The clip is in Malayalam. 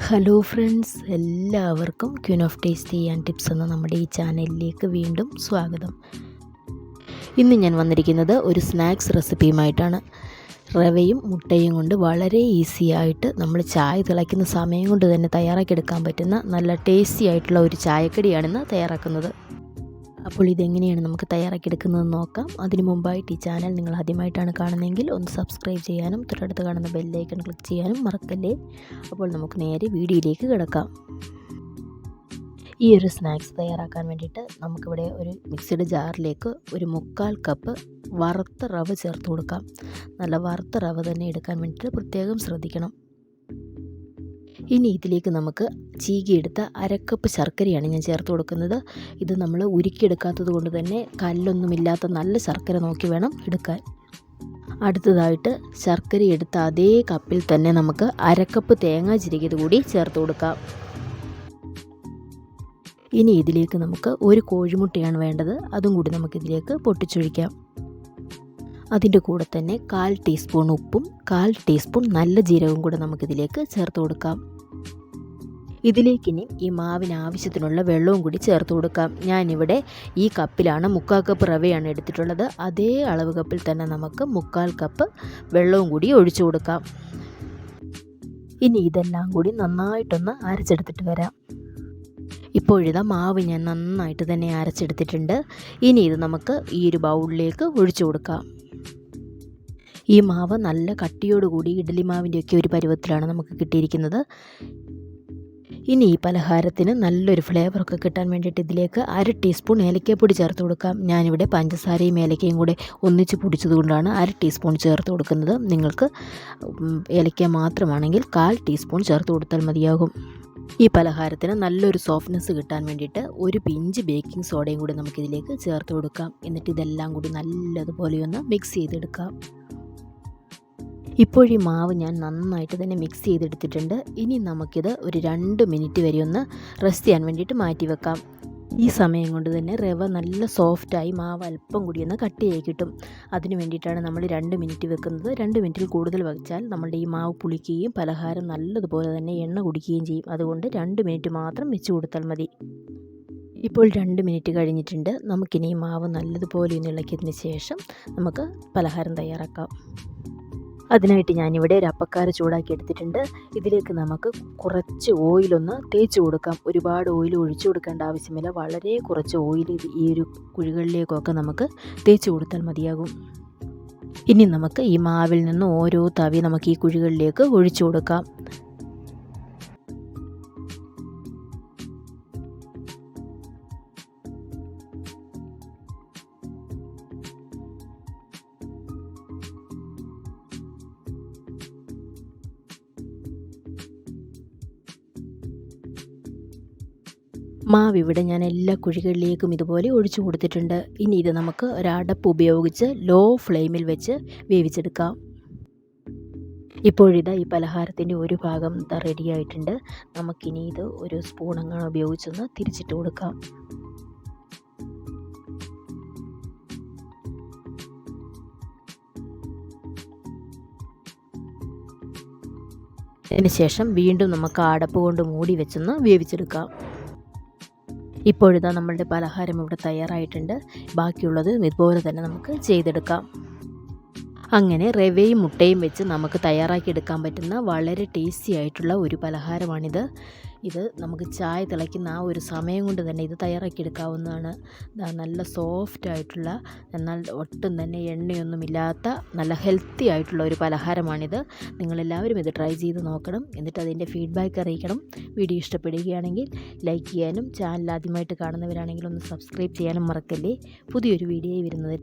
ഹലോ ഫ്രണ്ട്സ്, എല്ലാവർക്കും queen of tasty and tips എന്ന നമ്മുടെ ഈ ചാനലിലേക്ക് വീണ്ടും സ്വാഗതം. ഇന്ന് ഞാൻ വന്നിരിക്കുന്നത് ഒരു സ്നാക്സ് റെസിപ്പിയുമായിട്ടാണ്. റവയും മുട്ടയും കൊണ്ട് വളരെ ഈസി ആയിട്ട് നമ്മൾ ചായ തിളയ്ക്കുന്ന സമയം കൊണ്ട് തന്നെ തയ്യാറാക്കിയെടുക്കാൻ പറ്റുന്ന നല്ല ടേസ്റ്റി ആയിട്ടുള്ള ഒരു ചായക്കടിയാണിന്ന് തയ്യാറാക്കുന്നത്. അപ്പോൾ ഇതെങ്ങനെയാണ് നമുക്ക് തയ്യാറാക്കിയെടുക്കുന്നതെന്ന് നോക്കാം. അതിന് മുമ്പായിട്ട് ഈ ചാനൽ നിങ്ങൾ ആദ്യമായിട്ടാണ് കാണുന്നതെങ്കിൽ ഒന്ന് സബ്സ്ക്രൈബ് ചെയ്യാനും തൊട്ടടുത്ത് കാണുന്ന ബെല്ലൈക്കൺ ക്ലിക്ക് ചെയ്യാനും മറക്കല്ലേ. അപ്പോൾ നമുക്ക് നേരെ വീഡിയോയിലേക്ക് കിടക്കാം. ഈ ഒരു സ്നാക്സ് തയ്യാറാക്കാൻ വേണ്ടിയിട്ട് നമുക്കിവിടെ ഒരു മിക്സിയുടെ ജാറിലേക്ക് ഒരു 1/4 കപ്പ് വറുത്ത റവ ചേർത്ത് കൊടുക്കാം. നല്ല വറുത്ത റവ തന്നെ എടുക്കാൻ വേണ്ടിയിട്ട് പ്രത്യേകം ശ്രദ്ധിക്കണം. ഇനി ഇതിലേക്ക് നമുക്ക് ചീകിയെടുത്ത 1/2 കപ്പ് ശർക്കരയാണ് ഞാൻ ചേർത്ത് കൊടുക്കുന്നത്. ഇത് നമ്മൾ ഉരുക്കിയെടുക്കാത്തത് കൊണ്ട് തന്നെ കല്ലൊന്നുമില്ലാത്ത നല്ല ശർക്കര നോക്കി വേണം എടുക്കാൻ. അടുത്തതായിട്ട് ശർക്കര എടുത്ത അതേ കപ്പിൽ തന്നെ നമുക്ക് 1/2 കപ്പ് തേങ്ങ ചിരകിയത് കൂടി ചേർത്ത് കൊടുക്കാം. ഇനി ഇതിലേക്ക് നമുക്ക് ഒരു കോഴിമുട്ടയാണ് വേണ്ടത്. അതും കൂടി നമുക്കിതിലേക്ക് പൊട്ടിച്ചൊഴിക്കാം. അതിൻ്റെ കൂടെ തന്നെ 1/4 ടീസ്പൂൺ ഉപ്പും 1/4 ടീസ്പൂൺ നല്ല ജീരകവും കൂടെ നമുക്കിതിലേക്ക് ചേർത്ത് കൊടുക്കാം. ഇതിലേക്കിനി ഈ മാവിന് ആവശ്യത്തിനുള്ള വെള്ളവും കൂടി ചേർത്ത് കൊടുക്കാം. ഞാനിവിടെ ഈ കപ്പിലാണ് 1/4 കപ്പ് റവയാണ് എടുത്തിട്ടുള്ളത്. അതേ അളവ് കപ്പിൽ തന്നെ നമുക്ക് 1/4 കപ്പ് വെള്ളവും കൂടി ഒഴിച്ചു കൊടുക്കാം. ഇനി ഇതെല്ലാം കൂടി നന്നായിട്ടൊന്ന് അരച്ചെടുത്തിട്ട് വരാം. ഇപ്പോഴിതാ മാവ് ഞാൻ നന്നായിട്ട് തന്നെ അരച്ചെടുത്തിട്ടുണ്ട്. ഇനി ഇത് നമുക്ക് ഈ ഒരു ബൗളിലേക്ക് ഒഴിച്ചു കൊടുക്കാം. ഈ മാവ് നല്ല കട്ടിയോടുകൂടി ഇഡ്ഡലി മാവിൻ്റെയൊക്കെ ഒരു പരുവത്തിലാണ് നമുക്ക് കിട്ടിയിരിക്കുന്നത്. ഇനി ഈ പലഹാരത്തിന് നല്ലൊരു ഫ്ലേവറൊക്കെ കിട്ടാൻ വേണ്ടിയിട്ട് ഇതിലേക്ക് 1/2 ടീസ്പൂൺ ഏലക്കപ്പൊടി ചേർത്ത് കൊടുക്കാം. ഞാനിവിടെ പഞ്ചസാരയും ഏലക്കയും കൂടെ ഒന്നിച്ച് പൊടിച്ചതുകൊണ്ടാണ് 1/2 ടീസ്പൂൺ ചേർത്ത് കൊടുക്കുന്നത്. നിങ്ങൾക്ക് ഏലക്ക മാത്രമാണെങ്കിൽ 1/4 ടീസ്പൂൺ ചേർത്ത് കൊടുത്താൽ മതിയാകും. ഈ പലഹാരത്തിന് നല്ലൊരു സോഫ്റ്റ്നെസ് കിട്ടാൻ വേണ്ടിയിട്ട് ഒരു പിഞ്ച് ബേക്കിംഗ് സോഡയും കൂടി നമുക്കിതിലേക്ക് ചേർത്ത് കൊടുക്കാം. എന്നിട്ട് ഇതെല്ലാം കൂടി നല്ലതുപോലെ ഒന്ന് മിക്സ് ചെയ്തെടുക്കാം. ഇപ്പോൾ ഈ മാവ് ഞാൻ നന്നായിട്ട് തന്നെ മിക്സ് ചെയ്തെടുത്തിട്ടുണ്ട്. ഇനി നമുക്കിത് ഒരു 2 മിനിറ്റ് വരെ ഒന്ന് റെസ്റ്റ് ചെയ്യാൻ വേണ്ടിയിട്ട് മാറ്റി വെക്കാം. ഈ സമയം കൊണ്ട് തന്നെ റവ നല്ല സോഫ്റ്റായി മാവ് അല്പം കൂടി ഒന്ന് കട്ടിയായി കിട്ടും. അതിന് വേണ്ടിയിട്ടാണ് നമ്മൾ 2 മിനിറ്റ് വെക്കുന്നത്. 2 മിനിറ്റിൽ കൂടുതൽ വെച്ചാൽ നമ്മളുടെ ഈ മാവ് പുളിക്കുകയും പലഹാരം നല്ലതുപോലെ തന്നെ എണ്ണ കുടിക്കുകയും ചെയ്യും. അതുകൊണ്ട് 2 മിനിറ്റ് മാത്രം വെച്ച് കൊടുത്താൽ മതി. ഇപ്പോൾ 2 മിനിറ്റ് കഴിഞ്ഞിട്ടുണ്ട്. നമുക്കിനി ഈ മാവ് നല്ലതുപോലെ ഒന്ന് ഇളക്കിയതിന് ശേഷം നമുക്ക് പലഹാരം തയ്യാറാക്കാം. അതിനായിട്ട് ഞാനിവിടെ ഒരു അപ്പക്കാര ചൂടാക്കി എടുത്തിട്ടുണ്ട്. ഇതിലേക്ക് നമുക്ക് കുറച്ച് ഓയിലൊന്ന് തേച്ച് കൊടുക്കാം. ഒരുപാട് ഓയിൽ ഒഴിച്ചു കൊടുക്കേണ്ട ആവശ്യമില്ല. വളരെ കുറച്ച് ഓയിൽ ഈ ഒരു കുഴികളിലേക്കൊക്കെ നമുക്ക് തേച്ച് കൊടുത്താൽ മതിയാകും. ഇനി നമുക്ക് ഈ മാവിൽ നിന്ന് ഓരോ തവി നമുക്ക് ഈ കുഴികളിലേക്ക് ഒഴിച്ചു കൊടുക്കാം. മാവ് ഇവിടെ ഞാൻ എല്ലാ കുഴികളിലേക്കും ഇതുപോലെ ഒഴിച്ചു കൊടുത്തിട്ടുണ്ട്. ഇനി ഇത് നമുക്ക് ഒരടപ്പ് ഉപയോഗിച്ച് ലോ ഫ്ലെയിമിൽ വെച്ച് വേവിച്ചെടുക്കാം. ഇപ്പോഴിതാ ഈ പലഹാരത്തിൻ്റെ ഒരു ഭാഗം റെഡി ആയിട്ടുണ്ട്. നമുക്കിനി ഇത് ഒരു സ്പൂൺ അങ്ങനെ ഉപയോഗിച്ചൊന്ന് തിരിച്ചിട്ട് കൊടുക്കാം. അതിനുശേഷം വീണ്ടും നമുക്ക് അടപ്പ് കൊണ്ട് മൂടി വെച്ചൊന്ന് വേവിച്ചെടുക്കാം. ഇപ്പോഴിതാ നമ്മളുടെ പലഹാരം ഇവിടെ തയ്യാറായിട്ടുണ്ട്. ബാക്കിയുള്ളത് ഇതുപോലെ തന്നെ നമുക്ക് ചെയ്തെടുക്കാം. അങ്ങനെ റവയും മുട്ടയും വെച്ച് നമുക്ക് തയ്യാറാക്കിയെടുക്കാൻ പറ്റുന്ന വളരെ ടേസ്റ്റി ആയിട്ടുള്ള ഒരു പലഹാരമാണിത്. ഇത് നമുക്ക് ചായ തിളയ്ക്കുന്ന ആ ഒരു സമയം കൊണ്ട് തന്നെ ഇത് തയ്യാറാക്കിയെടുക്കാവുന്നതാണ്. നല്ല സോഫ്റ്റ് ആയിട്ടുള്ള, എന്നാൽ ഒട്ടും തന്നെ എണ്ണയൊന്നുമില്ലാത്ത നല്ല ഹെൽത്തി ആയിട്ടുള്ള ഒരു പലഹാരമാണിത്. നിങ്ങളെല്ലാവരും ഇത് ട്രൈ ചെയ്ത് നോക്കണം. എന്നിട്ട് അതിൻ്റെ ഫീഡ്ബാക്ക് അറിയിക്കണം. വീഡിയോ ഇഷ്ടപ്പെടുകയാണെങ്കിൽ ലൈക്ക് ചെയ്യാനും ചാനൽ ആദ്യമായിട്ട് കാണുന്നവരാണെങ്കിൽ ഒന്ന് സബ്സ്ക്രൈബ് ചെയ്യാനും മറക്കല്ലേ. പുതിയൊരു വീഡിയോ വരുന്നത്